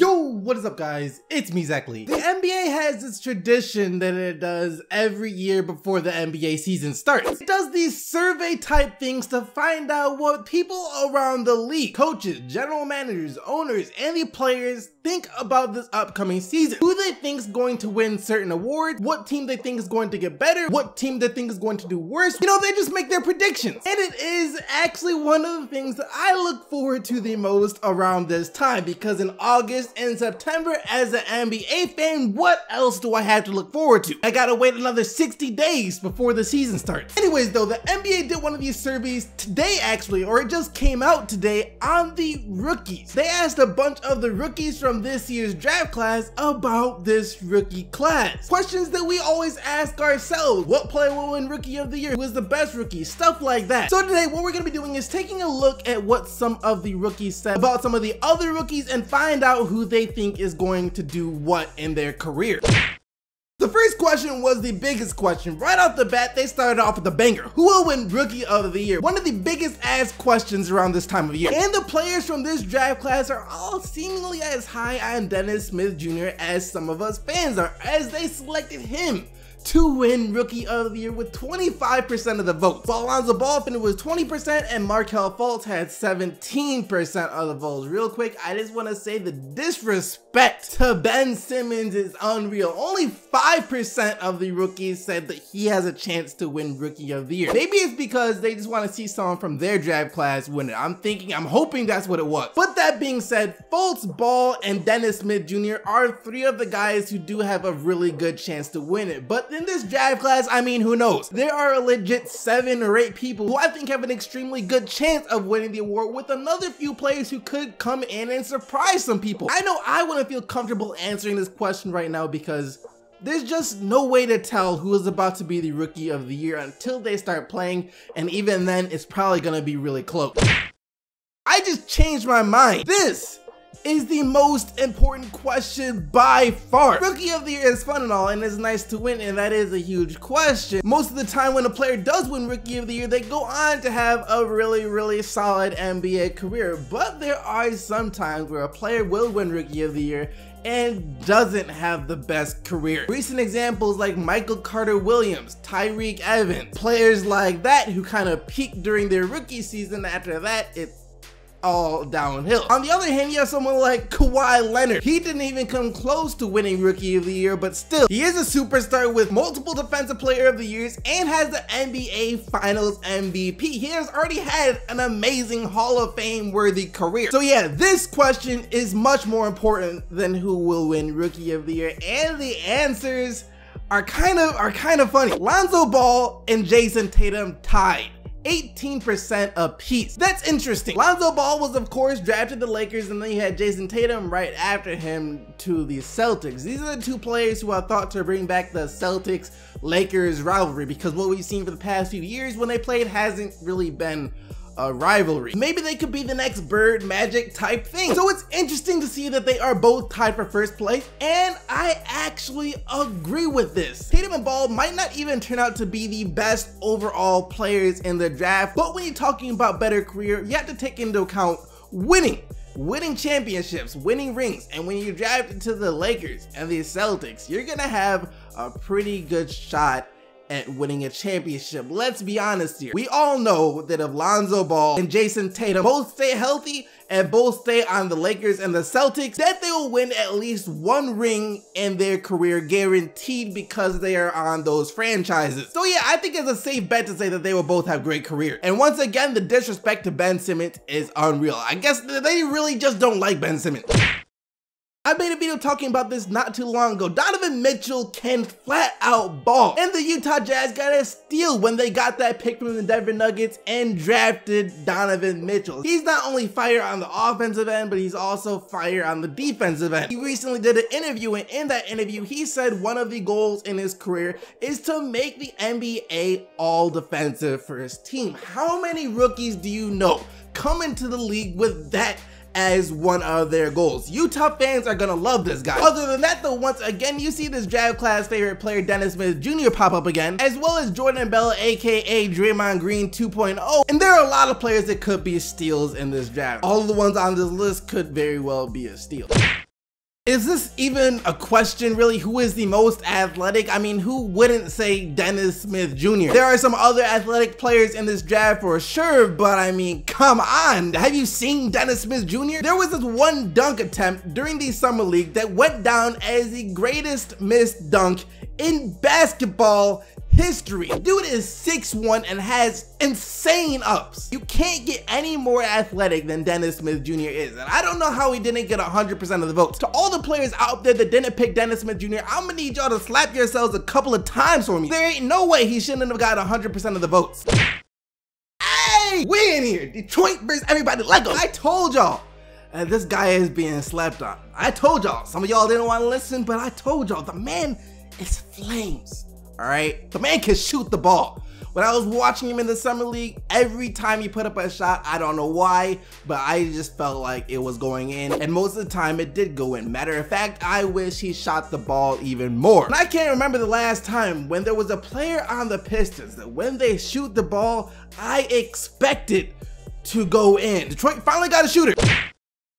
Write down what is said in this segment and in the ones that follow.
Yo, what is up guys? It's me, Lee. The NBA has this tradition that it does every year before the NBA season starts. It does these survey type things to find out what people around the league, coaches, general managers, owners, and the players think about this upcoming season. Who they think is going to win certain awards, what team they think is going to get better, what team they think is going to do worse. You know, they just make their predictions. And it is actually one of the things that I look forward to the most around this time, because in August and September, as an NBA fan, what else do I have to look forward to? I gotta wait another 60 days before the season starts. Anyways though, the NBA did one of these surveys today actually, or it just came out today, on the rookies. They asked a bunch of the rookies from this year's draft class about this rookie class. Questions that we always ask ourselves: what player will win Rookie of the Year? Who is the best rookie? Stuff like that. So today what we're gonna be doing is taking a look at what some of the rookies said about some of the other rookies and find out who they think is going to do what in their career. The first question was the biggest question. Right off the bat, they started off with a banger. Who will win Rookie of the Year? One of the biggest asked questions around this time of year. And the players from this draft class are all seemingly as high on Dennis Smith Jr. as some of us fans are, as they selected him to win Rookie of the Year with 25% of the votes. While Lonzo Ball finished with 20% and Markelle Fultz had 17% of the votes. Real quick, I just want to say the disrespect to Ben Simmons is unreal. Only 5% of the rookies said that he has a chance to win Rookie of the Year. Maybe it's because they just want to see someone from their draft class win it. I'm hoping that's what it was. But that being said, Fultz, Ball, and Dennis Smith Jr. are three of the guys who do have a really good chance to win it. But in this draft class, I mean, who knows? There are a legit 7 or 8 people who I think have an extremely good chance of winning the award, with another few players who could come in and surprise some people. I know I wouldn't feel comfortable answering this question right now because there's just no way to tell who is about to be the Rookie of the Year until they start playing, and even then, it's probably gonna be really close. I just changed my mind. This is the most important question by far. Rookie of the Year is fun and all, and it's nice to win, and that is a huge question. Most of the time when a player does win Rookie of the Year, they go on to have a really solid NBA career. But there are some times where a player will win Rookie of the Year and doesn't have the best career. Recent examples like Michael Carter-Williams, Tyreke Evans, players like that who kind of peaked during their rookie season. After that, it's all downhill. On the other hand, you have someone like Kawhi Leonard. He didn't even come close to winning Rookie of the Year, but still, he is a superstar with multiple Defensive Player of the Years and has the NBA Finals MVP. He has already had an amazing Hall of Fame worthy career. So yeah, this question is much more important than who will win Rookie of the Year, and the answers are kind of funny. Lonzo Ball and JAYSON Tatum tied 18% apiece. That's interesting. Lonzo Ball was of course drafted to the Lakers, and then you had JAYSON Tatum right after him to the Celtics. These are the two players who are thought to bring back the Celtics-Lakers rivalry, because what we've seen for the past few years when they played hasn't really been a rivalry. Maybe they could be the next Bird Magic type thing. So it's interesting to see that they are both tied for first place, and I actually agree with this. Tatum and Ball might not even turn out to be the best overall players in the draft, but when you're talking about better career, you have to take into account winning championships, winning rings. And when you're drafted to the Lakers and the Celtics, you're gonna have a pretty good shot at winning a championship. Let's be honest here. We all know that if Lonzo Ball and JAYSON Tatum both stay healthy and both stay on the Lakers and the Celtics, that they will win at least one ring in their career, guaranteed, because they are on those franchises. So yeah, I think it's a safe bet to say that they will both have great careers. And once again, the disrespect to Ben Simmons is unreal. I guess they really just don't like Ben Simmons. I made a video talking about this not too long ago. Donovan Mitchell can flat out ball, and the Utah Jazz got a steal when they got that pick from the Denver Nuggets and drafted Donovan Mitchell. He's not only fire on the offensive end, but he's also fire on the defensive end. He recently did an interview, and in that interview, he said one of the goals in his career is to make the NBA all defensive first team. How many rookies do you know come into the league with that as one of their goals? Utah fans are gonna love this guy. Other than that though, once again, you see this draft class favorite player Dennis Smith Jr. pop up again, as well as Jordan Bell, aka Draymond Green 2.0, and there are a lot of players that could be steals in this draft. All of the ones on this list could very well be a steal. Is this even a question, really? Who is the most athletic? I mean, who wouldn't say Dennis Smith Jr.? There are some other athletic players in this draft for sure, but I mean, come on. Have you seen Dennis Smith Jr.? There was this one dunk attempt during the summer league that went down as the greatest missed dunk in basketball history. Dude is 6'1" and has insane ups. You can't get any more athletic than Dennis Smith Jr. is, and I don't know how he didn't get 100% of the votes. To all the players out there that didn't pick Dennis Smith Jr., I'm gonna need y'all to slap yourselves a couple of times for me. There ain't no way he shouldn't have got 100% of the votes. Hey, we in here. Detroit versus everybody Lego. I told y'all. This guy is being slept on. I told y'all. Some of y'all didn't want to listen, but I told y'all. The man is flames. All right, the man can shoot the ball. When I was watching him in the summer league, every time he put up a shot, I don't know why, but I just felt like it was going in, and most of the time it did go in. Matter of fact, I wish he shot the ball even more. And I can't remember the last time when there was a player on the Pistons that when they shoot the ball, I expect it to go in. Detroit finally got a shooter.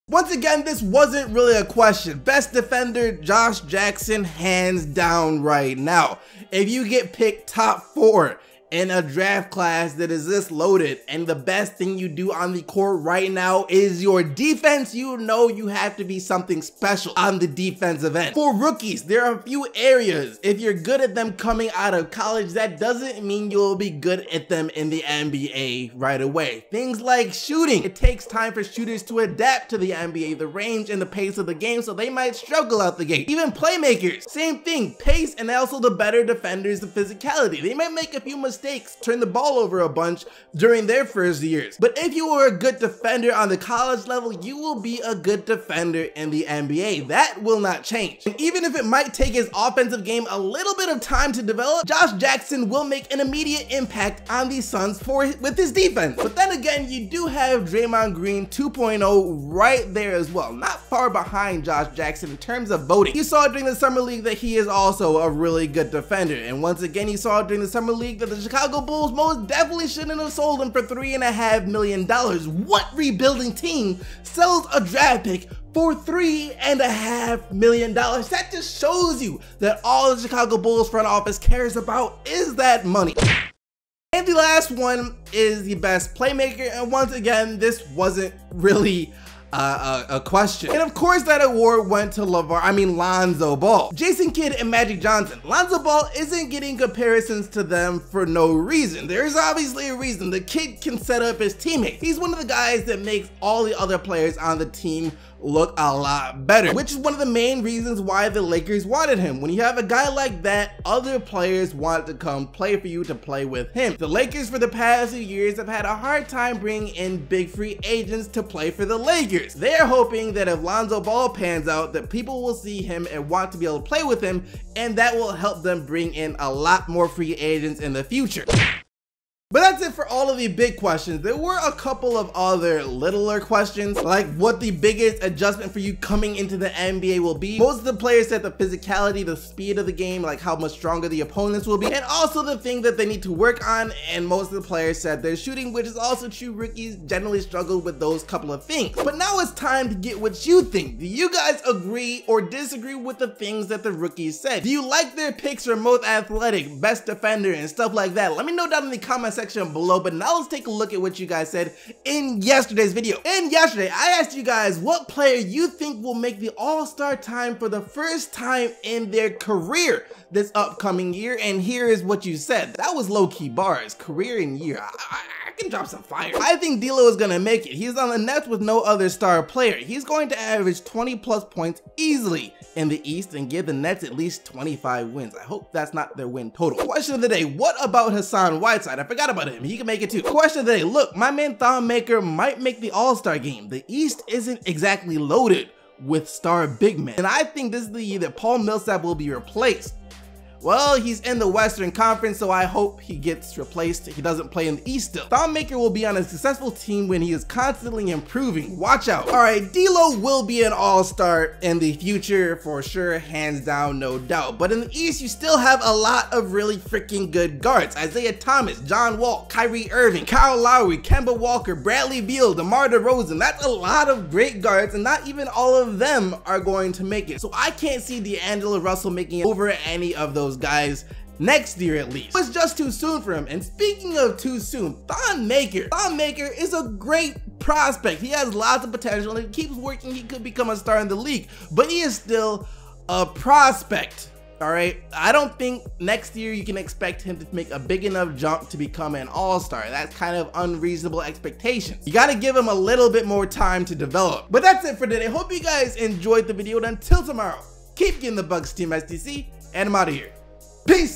Once again, this wasn't really a question. Best defender, Josh Jackson, hands down right now. If you get picked top 4 in a draft class that is this loaded, and the best thing you do on the court right now is your defense, you know you have to be something special on the defensive end. For rookies, there are a few areas. If you're good at them coming out of college, that doesn't mean you'll be good at them in the NBA right away. Things like shooting. It takes time for shooters to adapt to the NBA, the range and the pace of the game, so they might struggle out the gate. Even playmakers, same thing. Pace and also the better defenders, the physicality. They might make a few mistakes, turn the ball over a bunch during their first years. But if you are a good defender on the college level, you will be a good defender in the NBA. That will not change. And even if it might take his offensive game a little bit of time to develop, Josh Jackson will make an immediate impact on the Suns with his defense. But then again, you do have Draymond Green 2.0 right there as well, not far behind Josh Jackson in terms of voting. You saw during the summer league that he is also a really good defender. And once again, you saw during the summer league that the Chicago Bulls most definitely shouldn't have sold him for $3.5 million. What rebuilding team sells a draft pick for $3.5 million? That just shows you that all the Chicago Bulls front office cares about is that money. And the last one is the best playmaker, and once again, this wasn't really a question. And of course that award went to Lonzo Ball. Jason Kidd and Magic Johnson. Lonzo Ball isn't getting comparisons to them for no reason. There's obviously a reason. The kid can set up his teammates. He's one of the guys that makes all the other players on the team look a lot better, which is one of the main reasons why the Lakers wanted him. When you have a guy like that, other players want to come play for you to play with him. The Lakers for the past few years have had a hard time bringing in big free agents to play for the Lakers. They're hoping that if Lonzo Ball pans out, that people will see him and want to be able to play with him, and that will help them bring in a lot more free agents in the future. But that's it for all of the big questions. There were a couple of other littler questions, like what the biggest adjustment for you coming into the NBA will be. Most of the players said the physicality, the speed of the game, like how much stronger the opponents will be, and also the thing that they need to work on, and most of the players said their shooting, which is also true. Rookies generally struggle with those couple of things. But now it's time to get what you think. Do you guys agree or disagree with the things that the rookies said? Do you like their picks for most athletic, best defender, and stuff like that? Let me know down in the comment section below. But now let's take a look at what you guys said in yesterday's video. And yesterday I asked you guys what player you think will make the all-star time for the first time in their career this upcoming year, and here is what you said. That was low-key bars. Career and year. I can drop some fire. I think D'Lo is gonna make it. He's on the Nets with no other star player. He's going to average 20+ points easily in the East and give the Nets at least 25 wins. I hope that's not their win total. Question of the day, what about Hassan Whiteside? I forgot about him. He can make it too. Question of the day, look, my man Thon Maker might make the All-Star game. The East isn't exactly loaded with star big men, and I think this is the year that Paul Millsap will be replaced Well, he's in the Western Conference, so I hope he gets replaced. He doesn't play in the East still. Playmaker will be on a successful team when he is constantly improving. Watch out. All right, D'Lo will be an all-star in the future for sure, hands down, no doubt. But in the East, you still have a lot of really freaking good guards. Isaiah Thomas, John Wall, Kyrie Irving, Kyle Lowry, Kemba Walker, Bradley Beal, DeMar DeRozan. That's a lot of great guards, and not even all of them are going to make it. So I can't see D'Angelo Russell making it over any of those guys next year at least. It's just too soon for him. And speaking of too soon, Playmaker is a great prospect. He has lots of potential, and if he keeps working, he could become a star in the league, but he is still a prospect. All right, I don't think next year you can expect him to make a big enough jump to become an all-star. That's kind of unreasonable expectations. You got to give him a little bit more time to develop. But that's it for today. Hope you guys enjoyed the video, and until tomorrow, keep getting the Bucks Team STC, and I'm out of here. Peace.